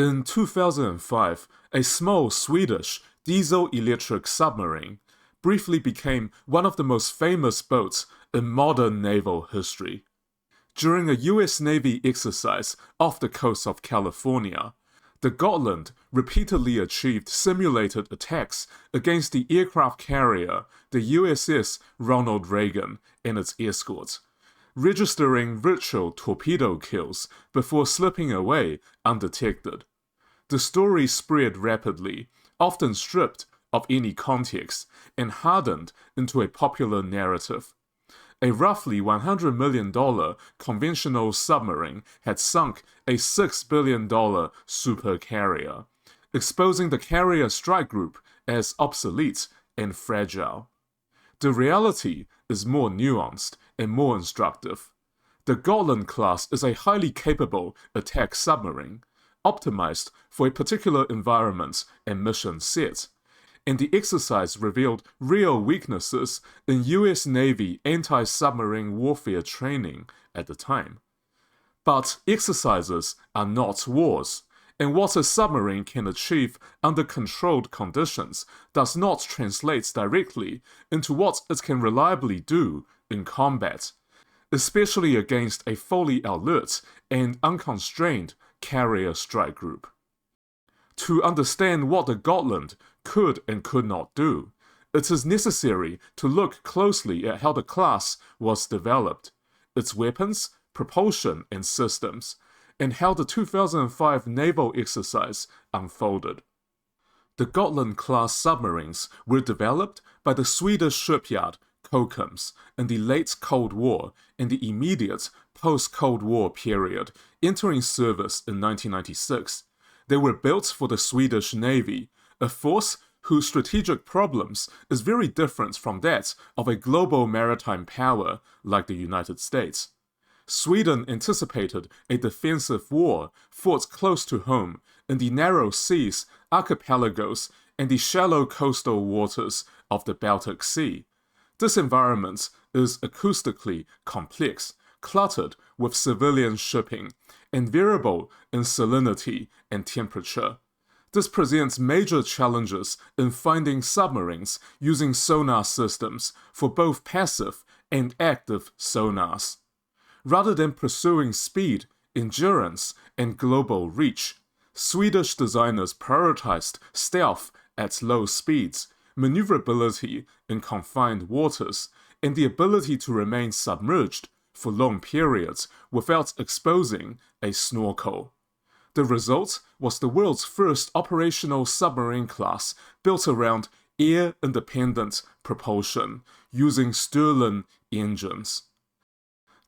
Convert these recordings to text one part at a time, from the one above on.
In 2005, a small Swedish diesel-electric submarine briefly became one of the most famous boats in modern naval history. During a US Navy exercise off the coast of California, the Gotland repeatedly achieved simulated attacks against the aircraft carrier, the USS Ronald Reagan, and its escorts, registering virtual torpedo kills before slipping away undetected. The story spread rapidly, often stripped of any context, and hardened into a popular narrative. A roughly $100 million conventional submarine had sunk a $6 billion supercarrier, exposing the carrier strike group as obsolete and fragile. The reality is more nuanced and more instructive. The Gotland class is a highly capable attack submarine, optimized for a particular environment and mission set, and the exercise revealed real weaknesses in US Navy anti-submarine warfare training at the time. But exercises are not wars, and what a submarine can achieve under controlled conditions does not translate directly into what it can reliably do in combat, especially against a fully alert and unconstrained carrier strike group. To understand what the Gotland could and could not do, it is necessary to look closely at how the class was developed, its weapons, propulsion, and systems, and how the 2005 naval exercise unfolded. The Gotland-class submarines were developed by the Swedish shipyard Kockums in the late Cold War and the immediate post-Cold War period, entering service in 1996. They were built for the Swedish Navy, a force whose strategic problems is very different from that of a global maritime power like the United States. Sweden anticipated a defensive war fought close to home in the narrow seas, archipelagos, and the shallow coastal waters of the Baltic Sea. This environment is acoustically complex, cluttered with civilian shipping, and variable in salinity and temperature. This presents major challenges in finding submarines using sonar systems for both passive and active sonars. Rather than pursuing speed, endurance, and global reach, Swedish designers prioritized stealth at low speeds, maneuverability in confined waters, and the ability to remain submerged for long periods without exposing a snorkel. The result was the world's first operational submarine class built around air-independent propulsion, using Stirling engines.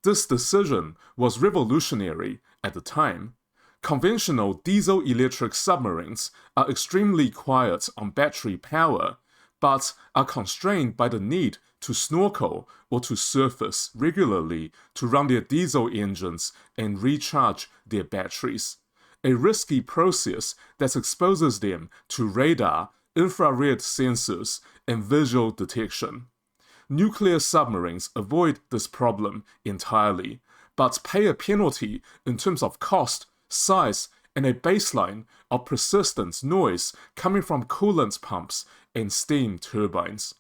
This decision was revolutionary at the time. Conventional diesel-electric submarines are extremely quiet on battery power, but are constrained by the need to snorkel or to surface regularly to run their diesel engines and recharge their batteries, a risky process that exposes them to radar, infrared sensors, and visual detection. Nuclear submarines avoid this problem entirely, but pay a penalty in terms of cost, size, and a baseline of persistent noise coming from coolant pumps and steam turbines.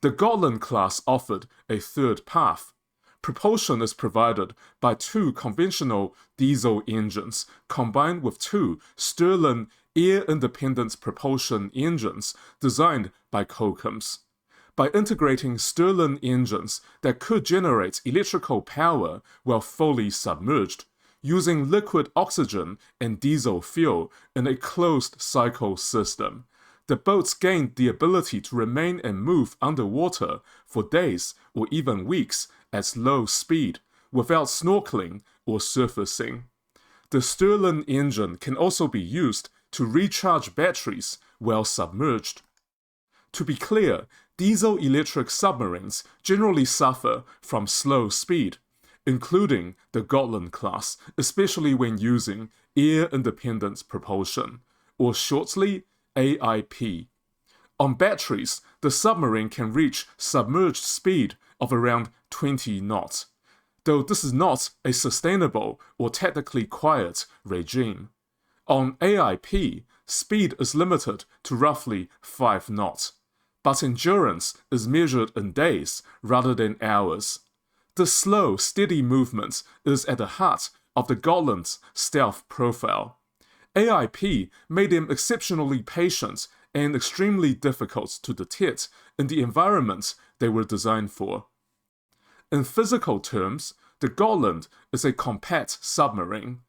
The Gotland class offered a third path. Propulsion is provided by two conventional diesel engines combined with two Stirling air-independent propulsion engines designed by Kockums. By integrating Stirling engines that could generate electrical power while fully submerged, using liquid oxygen and diesel fuel in a closed-cycle system, the boats gained the ability to remain and move underwater for days or even weeks at low speed without snorkeling or surfacing. The Stirling engine can also be used to recharge batteries while submerged. To be clear, diesel-electric submarines generally suffer from slow speed, including the Gotland class, especially when using air-independent propulsion, or shortly, AIP. On batteries, the submarine can reach submerged speed of around 20 knots, though this is not a sustainable or technically quiet regime. On AIP, speed is limited to roughly 5 knots, but endurance is measured in days rather than hours. The slow, steady movement is at the heart of the Gotland's stealth profile. AIP made them exceptionally patient and extremely difficult to detect in the environment they were designed for. In physical terms, the Gotland is a compact submarine.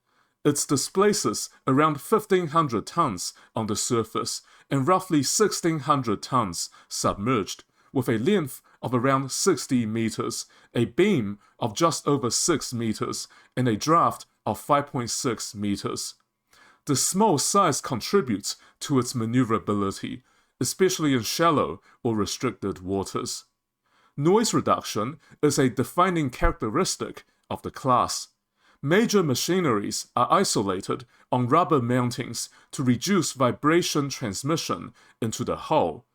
It displaces around 1,500 tons on the surface and roughly 1,600 tons submerged, with a length of around 60 meters, a beam of just over 6 meters, and a draft of 5.6 meters. The small size contributes to its maneuverability, especially in shallow or restricted waters. Noise reduction is a defining characteristic of the class. Major machineries are isolated on rubber mountings to reduce vibration transmission into the hull.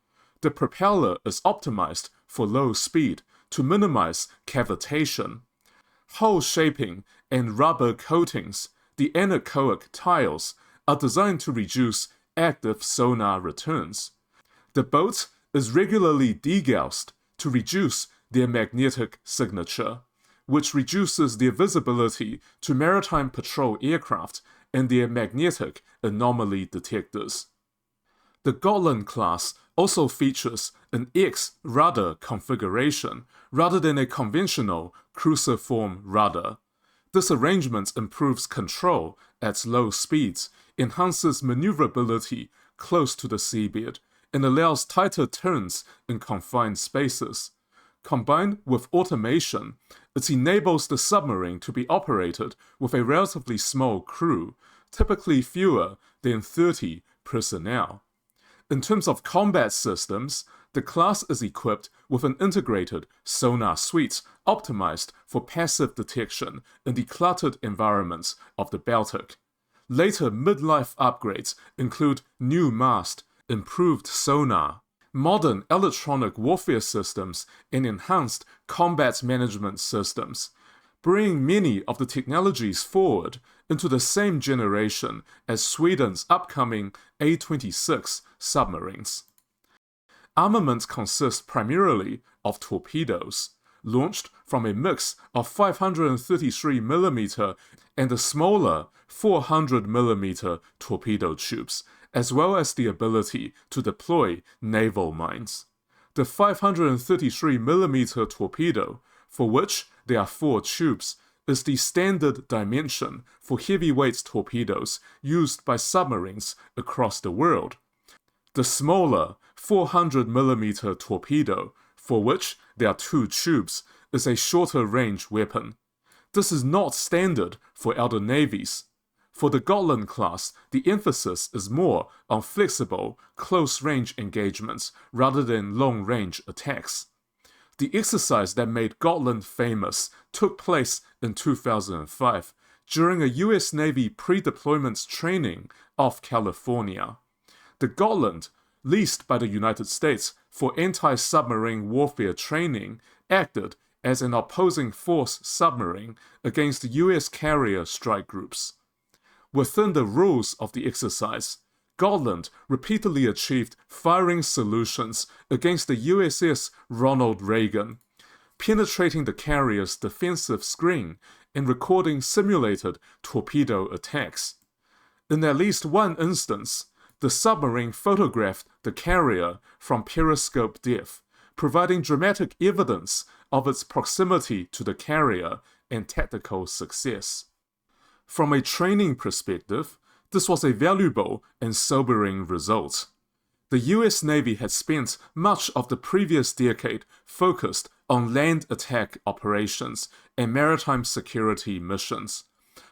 The propeller is optimized for low speed to minimize cavitation. Hull shaping and rubber coatings, the anechoic tiles, are designed to reduce active sonar returns. The boat is regularly degaussed to reduce their magnetic signature, which reduces their visibility to maritime patrol aircraft and their magnetic anomaly detectors. The Gotland class also features an X rudder configuration rather than a conventional cruciform rudder. This arrangement improves control at low speeds, enhances maneuverability close to the seabed, and allows tighter turns in confined spaces. Combined with automation, it enables the submarine to be operated with a relatively small crew, typically fewer than 30 personnel. In terms of combat systems, the class is equipped with an integrated sonar suite optimized for passive detection in the cluttered environments of the Baltic. Later mid-life upgrades include new mast, improved sonar, modern electronic warfare systems, and enhanced combat management systems, bringing many of the technologies forward into the same generation as Sweden's upcoming A-26 submarines. Armament consists primarily of torpedoes, launched from a mix of 533mm and the smaller 400mm torpedo tubes, as well as the ability to deploy naval mines. The 533mm torpedo, for which there are 4 tubes, is the standard dimension for heavyweight torpedoes used by submarines across the world. The smaller 400mm torpedo, for which there are 2 tubes, is a shorter range weapon. This is not standard for other navies. For the Gotland class, the emphasis is more on flexible, close-range engagements rather than long-range attacks. The exercise that made Gotland famous took place in 2005 during a US Navy pre-deployment training off California. The Gotland, leased by the United States for anti-submarine warfare training, acted as an opposing force submarine against US carrier strike groups. Within the rules of the exercise, Gotland repeatedly achieved firing solutions against the USS Ronald Reagan, penetrating the carrier's defensive screen and recording simulated torpedo attacks. In at least one instance, the submarine photographed the carrier from periscope depth, providing dramatic evidence of its proximity to the carrier and tactical success. From a training perspective, this was a valuable and sobering result. The US Navy had spent much of the previous decade focused on land attack operations and maritime security missions.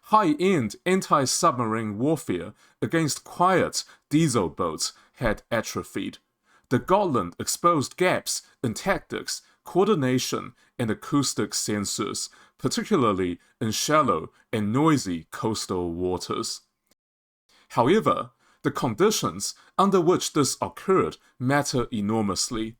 High-end anti-submarine warfare against quiet diesel boats had atrophied. The Gotland exposed gaps in tactics, coordination, and acoustic sensors, particularly in shallow and noisy coastal waters. However, the conditions under which this occurred matter enormously.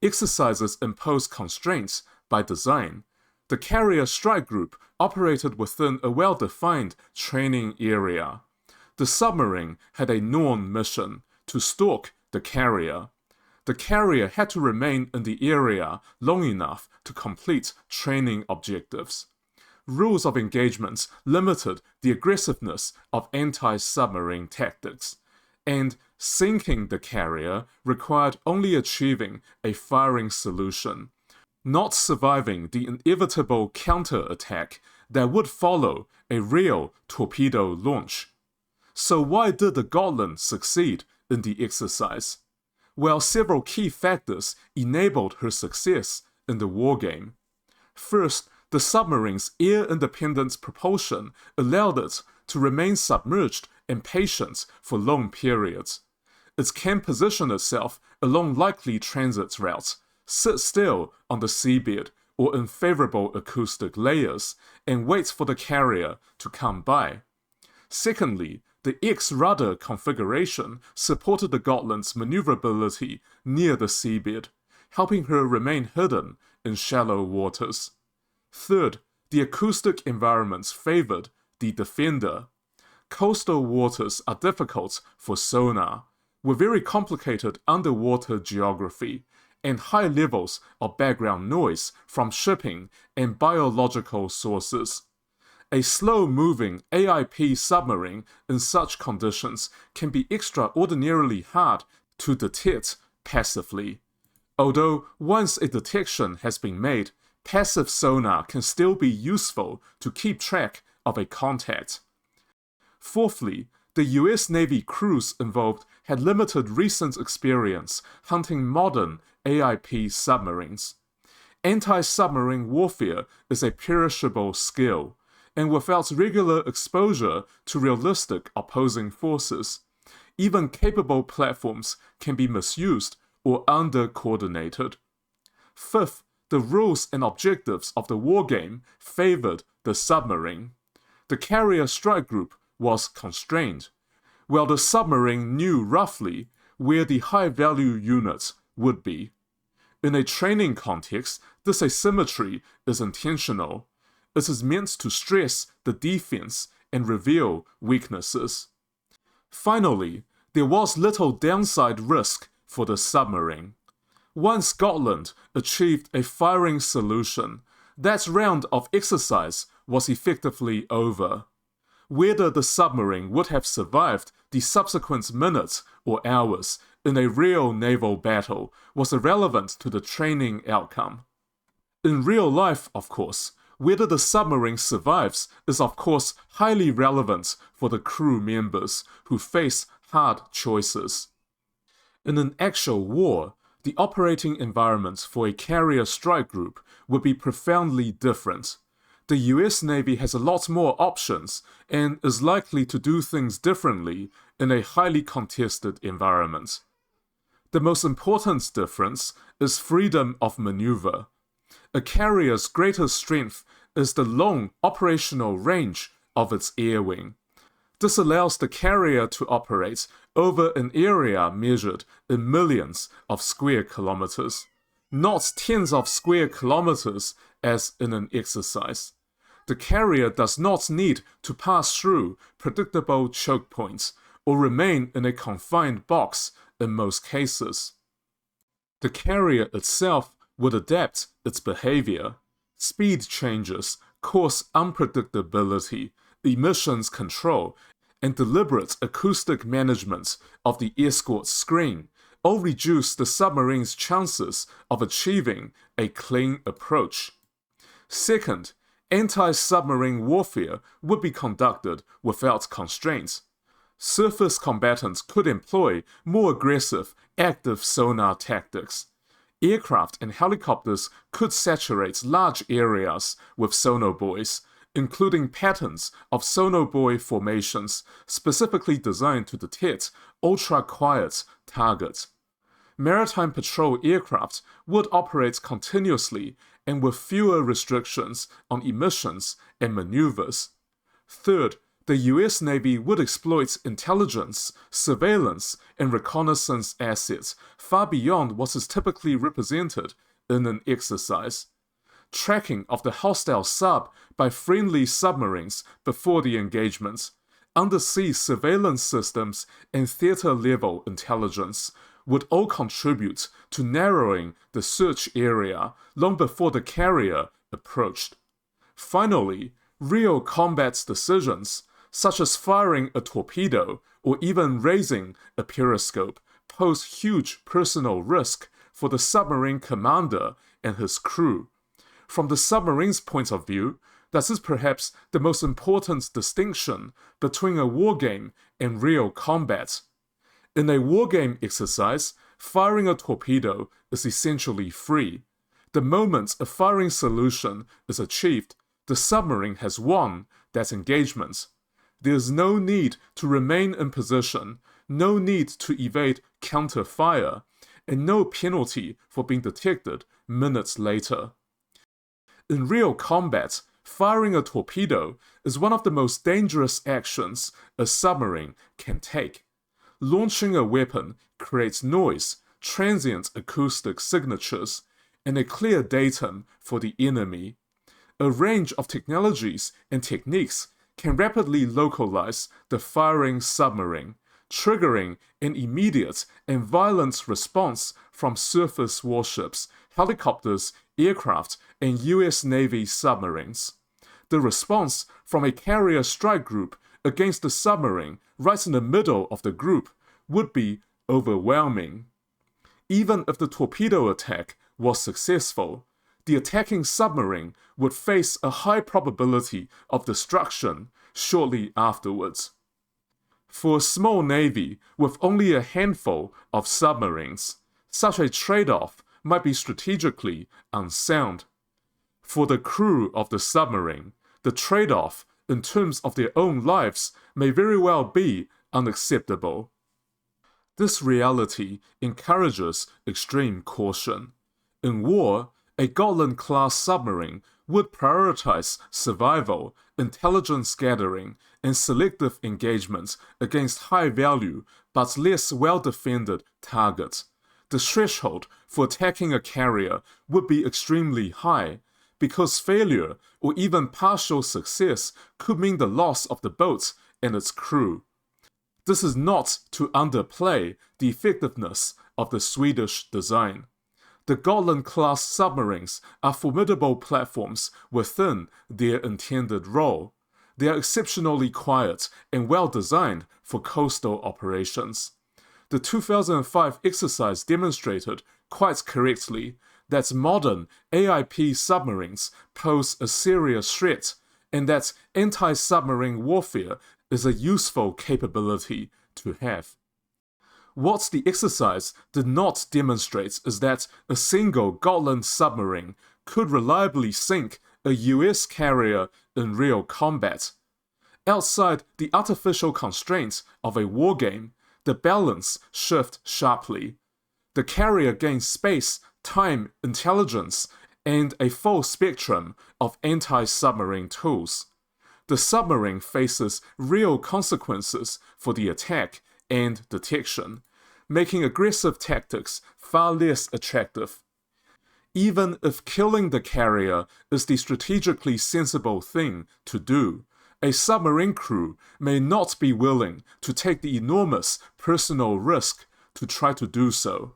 Exercises impose constraints by design. The carrier strike group operated within a well-defined training area. the submarine had a known mission to stalk the carrier. The carrier had to remain in the area long enough to complete training objectives. Rules of engagement limited the aggressiveness of anti-submarine tactics, and sinking the carrier required only achieving a firing solution, not surviving the inevitable counterattack that would follow a real torpedo launch. So why did the Gotland succeed in the exercise? Well, several key factors enabled her success in the wargame. First, the submarine's air-independent propulsion allowed it to remain submerged and patient for long periods. It can position itself along likely transit routes, sit still on the seabed or in favorable acoustic layers, and wait for the carrier to come by. Secondly, the X-rudder configuration supported the Gotland's maneuverability near the seabed, helping her remain hidden in shallow waters. Third, the acoustic environments favored the Defender. Coastal waters are difficult for sonar, with very complicated underwater geography, and high levels of background noise from shipping and biological sources. A slow-moving AIP submarine in such conditions can be extraordinarily hard to detect passively. Although once a detection has been made, passive sonar can still be useful to keep track of a contact. Fourthly, the US Navy crews involved had limited recent experience hunting modern AIP submarines. Anti-submarine warfare is a perishable skill, and without regular exposure to realistic opposing forces, even capable platforms can be misused or under-coordinated. Fifth, the rules and objectives of the wargame favored the submarine. The carrier strike group was constrained, while the submarine knew roughly where the high-value units would be. In a training context, this asymmetry is intentional. It is meant to stress the defense and reveal weaknesses. Finally, there was little downside risk for the submarine. Once Gotland achieved a firing solution, that round of exercise was effectively over. Whether the submarine would have survived the subsequent minutes or hours in a real naval battle was irrelevant to the training outcome. In real life, of course, whether the submarine survives is of course highly relevant for the crew members who face hard choices. In an actual war, the operating environment for a carrier strike group would be profoundly different. The US Navy has a lot more options and is likely to do things differently in a highly contested environment. The most important difference is freedom of maneuver. A carrier's greatest strength is the long operational range of its air wing. This allows the carrier to operate over an area measured in millions of square kilometers, not tens of square kilometers as in an exercise. The carrier does not need to pass through predictable choke points or remain in a confined box in most cases. The carrier itself would adapt its behavior. Speed changes cause unpredictability, emissions control, and deliberate acoustic management of the escort screen all reduce the submarine's chances of achieving a clean approach. Second, anti-submarine warfare would be conducted without constraints. Surface combatants could employ more aggressive, active sonar tactics. Aircraft and helicopters could saturate large areas with sonobuoys, including patterns of sonobuoy formations specifically designed to detect ultra-quiet targets. Maritime patrol aircraft would operate continuously and with fewer restrictions on emissions and maneuvers. Third, the US Navy would exploit intelligence, surveillance, and reconnaissance assets far beyond what is typically represented in an exercise. Tracking of the hostile sub by friendly submarines before the engagement, undersea surveillance systems, and theater-level intelligence would all contribute to narrowing the search area long before the carrier approached. Finally, real combat decisions, such as firing a torpedo or even raising a periscope, pose huge personal risk for the submarine commander and his crew. From the submarine's point of view, this is perhaps the most important distinction between a wargame and real combat. In a wargame exercise, firing a torpedo is essentially free. The moment a firing solution is achieved, the submarine has won that engagement. There is no need to remain in position, no need to evade counter-fire, and no penalty for being detected minutes later. In real combat, firing a torpedo is one of the most dangerous actions a submarine can take. Launching a weapon creates noise, transient acoustic signatures, and a clear datum for the enemy. A range of technologies and techniques can rapidly localize the firing submarine, triggering an immediate and violent response from surface warships, helicopters, aircraft, and US Navy submarines. The response from a carrier strike group against the submarine right in the middle of the group would be overwhelming. Even if the torpedo attack was successful, the attacking submarine would face a high probability of destruction shortly afterwards. For a small navy with only a handful of submarines, such a trade-off might be strategically unsound. For the crew of the submarine, the trade-off in terms of their own lives may very well be unacceptable. This reality encourages extreme caution. In war, a Gotland-class submarine would prioritize survival, intelligence gathering, and selective engagement against high-value but less well-defended targets. The threshold for attacking a carrier would be extremely high, because failure or even partial success could mean the loss of the boat and its crew. This is not to underplay the effectiveness of the Swedish design. The Gotland-class submarines are formidable platforms within their intended role. They are exceptionally quiet and well-designed for coastal operations. The 2005 exercise demonstrated quite correctly that modern AIP submarines pose a serious threat and that anti-submarine warfare is a useful capability to have. What the exercise did not demonstrate is that a single Gotland submarine could reliably sink a US carrier in real combat. Outside the artificial constraints of a wargame, the balance shifts sharply. The carrier gains space, time, intelligence, and a full spectrum of anti-submarine tools. The submarine faces real consequences for the attack and detection, making aggressive tactics far less attractive. Even if killing the carrier is the strategically sensible thing to do, a submarine crew may not be willing to take the enormous personal risk to try to do so.